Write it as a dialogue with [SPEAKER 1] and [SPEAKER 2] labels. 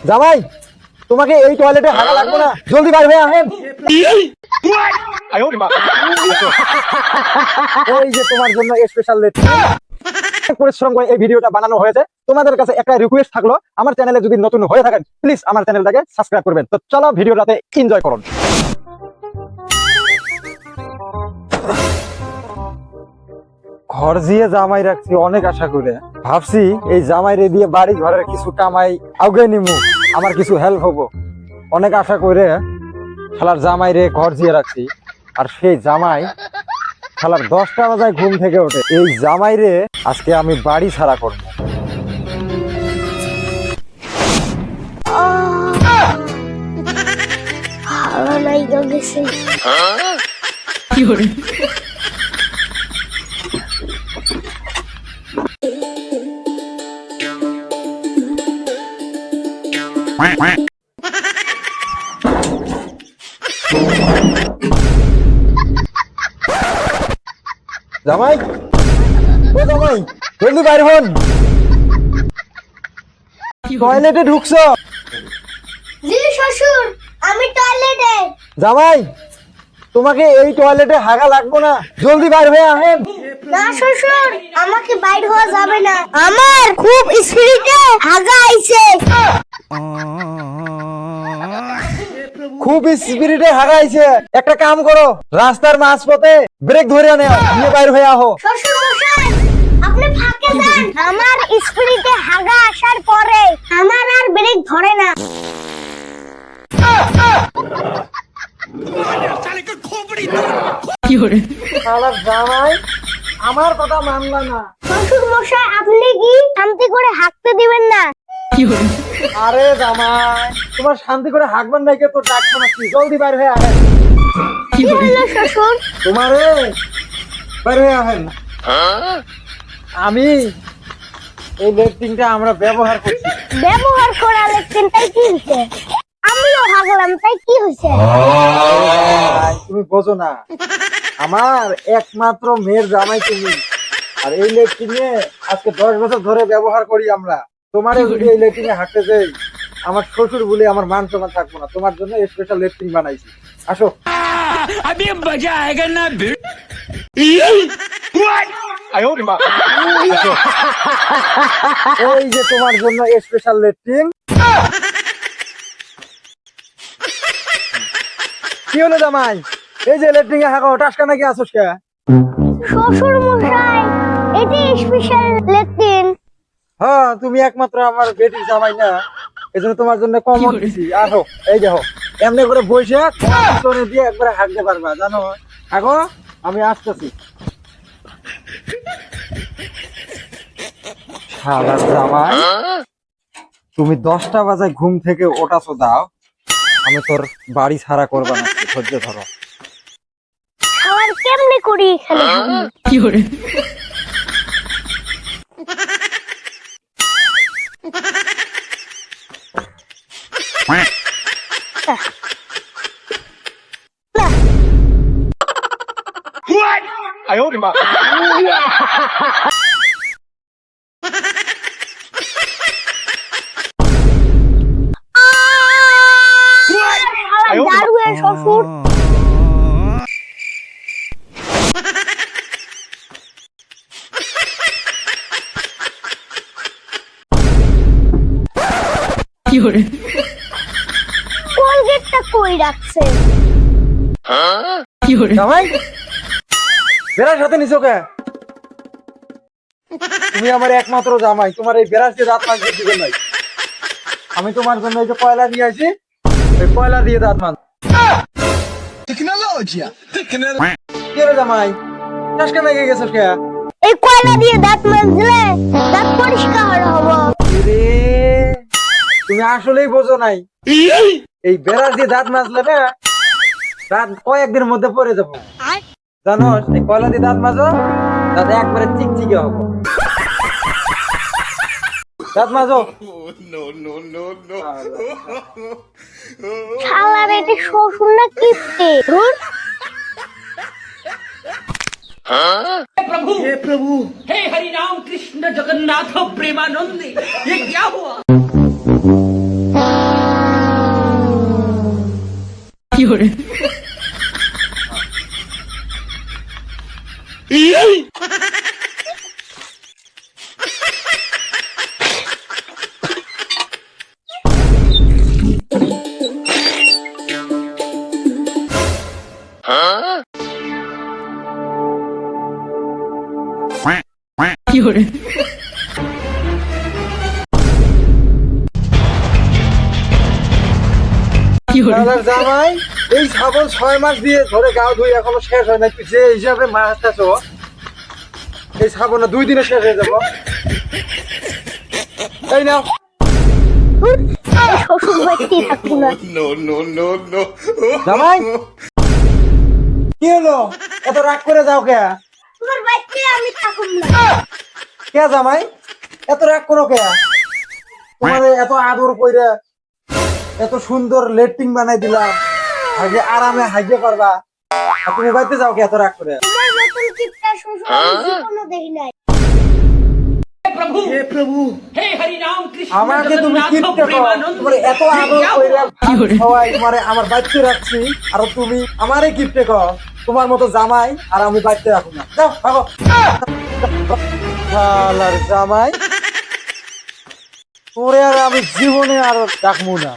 [SPEAKER 1] জামাই, তোমাকে এই টয়লেটে হাগা লাগবে না, জলদি বাইরে হয়ে আসেন। এই যে তোমার জন্য স্পেশাল পরিশ্রম করে এই ভিডিওটা বানানো হয়েছে। তোমাদের কাছে একটা রিকোয়েস্ট থাকলো, আমার চ্যানেলে যদি নতুন হয়ে থাকেন প্লিজ আমার চ্যানেলটাকে সাবস্ক্রাইব করবেন। তো চলো ভিডিওটাতে এনজয় করুন। ঘর দিয়ে জামাই রাখছি অনেক আশা করে, ভাবছি এই জামাই রে দিয়ে বাড়ি ঘরের কিছু কামাই আগে নিমু, আমার কিছু হেল্প হবো। অনেক আশা করে শালার জামাই রে ঘর দিয়ে রাখছি, আর সেই জামাই শালার 10টা বাজায় ঘুম থেকে ওঠে। এই জামাই রে আজকে আমি বাড়ি ছাড়া করবো। জামাই, ও জামাই, জলদি বাইর হন, টয়লেটে ঢুকছো?
[SPEAKER 2] জি শ্বশুর, আমি টয়লেটে।
[SPEAKER 1] জামাই, তোমাকে এই টয়লেটে হাগা লাগবে না, জলদি বাইর হয়ে আসেন।
[SPEAKER 2] না শ্বশুর, আমাকে বাইর হওয়া যাবে না, আমার খুব স্পিডে হাগা আইছে।
[SPEAKER 1] খুব স্পিরিটে হাগাইছে, একটা কাম করো, রাস্তার মাঝপথে ব্রেক ধরে নেও, নিয়ে বাইর হয়ে আহো।
[SPEAKER 2] শ্বশুর মশাই, আপনি ফাঁকে যান, আমার স্পিডে হাগা আসার পরে আমার আর ব্রেক ধরে না।
[SPEAKER 1] শালার জামাই আমার কথা মানলা না।
[SPEAKER 2] শ্বশুর মশাই, আপনি কি শান্তি করে হাঁকতে দিবেন না?
[SPEAKER 1] আরে জামাই, তোমার শান্তি করে হাঁকবেন নাই কে, তো ডাক শোনাচ্ছি, জলদি বাইর হয়ে আসেন।
[SPEAKER 2] কি হলো শ্বশুর?
[SPEAKER 1] তোমারে বাইর হয়ে আসেন। আমি এই লেট্রিনটা আমরা ব্যবহার করছি।
[SPEAKER 2] ব্যবহার করা লেখছেন তাই কি হয়েছে? আমিও হাগলাম তাই কি হয়েছে?
[SPEAKER 1] তুমি বোঝো না, আমার একমাত্র মেয়ের জামাই তুমি, আর এই লেট্রিনে আজকে 10 বছর ধরে ব্যবহার করি আমরা। তোমার যদি এই লেট্রিনে হাঁটতে যাই, আমার শ্বশুর বলে আমার মান সম্মান থাকবো না। তোমার জন্য স্পেশাল লেট্রিন বানাইছি, আসো।
[SPEAKER 3] अभी मजा आएगा ना
[SPEAKER 1] এই যে তোমার জন্য স্পেশাল লেট্রিন। কি হলো জামাই, এই যে লেট্রিনে হাঁকা টাসকা নাকি আসোস কে?
[SPEAKER 2] শ্বশুর মশাই, এটি স্পেশাল লেট্রিন।
[SPEAKER 1] হ্যাঁ, তুমি একমাত্র আমার বেটির জামাই না, এজন্য তোমার জন্য কমন দিছি। আসো, এই দেখো, এমনি করে বসে পিছনে দিয়ে একবারে হাঁকতে পারবা, জানো? আগো আমি আসতেছি। শালার জামাই, তুমি 10টা বাজায় ঘুম থেকে ওঠাছো, দাও আমি তোর বাড়ি ছাড়া করবা না, ধৈর্য ধরো।
[SPEAKER 2] আমার কেমনে করি এখানে? দারুণ শ্বশুর। কোলগেটটা কই রাখছে?
[SPEAKER 1] জামাই, বেড়ার সাথে নিছো কে? তুমি আমার একমাত্র জামাই, তোমার এই বেড়ার দিয়ে দাঁত মাজতে দিবে নাই। আমি তোমার জন্য এই যে কয়লা নিয়ে আসি, এই কয়লা দিয়ে দাঁত মান। কি রে জামাই, টাসকা নাকি গেছিস কে?
[SPEAKER 2] এই কয়লা দিয়ে দাঁত মাজলে দাঁত পরিষ্কার হবে।
[SPEAKER 1] রে, তুমি আসলেই বোঝো নাই, এই বেড়ার দিয়ে দাঁত মাজলে না দাঁত কয়েকদিনের মধ্যে পড়ে যাবো, জানো? এই কয়লা দিয়ে দাঁত মাজো, দাঁত একবারে চিকচিকে হবো। দাঁত মাজো।
[SPEAKER 2] শালার এটি শ্বশুর না কিপ্টে? ধুর।
[SPEAKER 3] हे प्रभु हे हरि राम कृष्ण जगन्नाथ प्रेमानंद ये क्या हुआ
[SPEAKER 1] শালার জামাই এই সাবল 6 মাস দিয়ে ধরে গাও ধুই এখনো শেষ হয় না, তুই যে হিসাবে মারতেছ এই সাবল না 2 দিনে শেষ হয়ে যাবো। এই নাও।
[SPEAKER 2] শ্বশুর বাড়িতেই থাকবো না।
[SPEAKER 1] জামাই কি হলো, এত রাগ করে যাও কে?
[SPEAKER 2] তোমার বাড়িতে আমি থাকবো না।
[SPEAKER 1] কে জামাই এত রাগ করো কে? তোমার এত আদর কইরা এত সুন্দর লেট্রিন বানাই দিলাম, আগে আরামে হাইজে করবা, আর তুমি বাড়িতে যাও কে এত রাগ করে?
[SPEAKER 2] তোমার মতন কিপটা শ্বশুর আমি জীবনও দেখি নাই।
[SPEAKER 3] हे हरि राम कृष्ण
[SPEAKER 1] আমাকে তুমি
[SPEAKER 3] जगन्नाथ
[SPEAKER 1] কিপটে কর,
[SPEAKER 3] प्रेमानंद
[SPEAKER 1] তোমার এত আদর কইরা সবাই তোমারে আমার বাড়িতে রাখছি, আর তুমি আমারে কিপটে কর। তোমার মতো জামাই আর আমি বাড়িতে রাখবো না, যাও ভাগো। শালার জামাই তোরে আর আমি জীবনে আর ডাকবো না।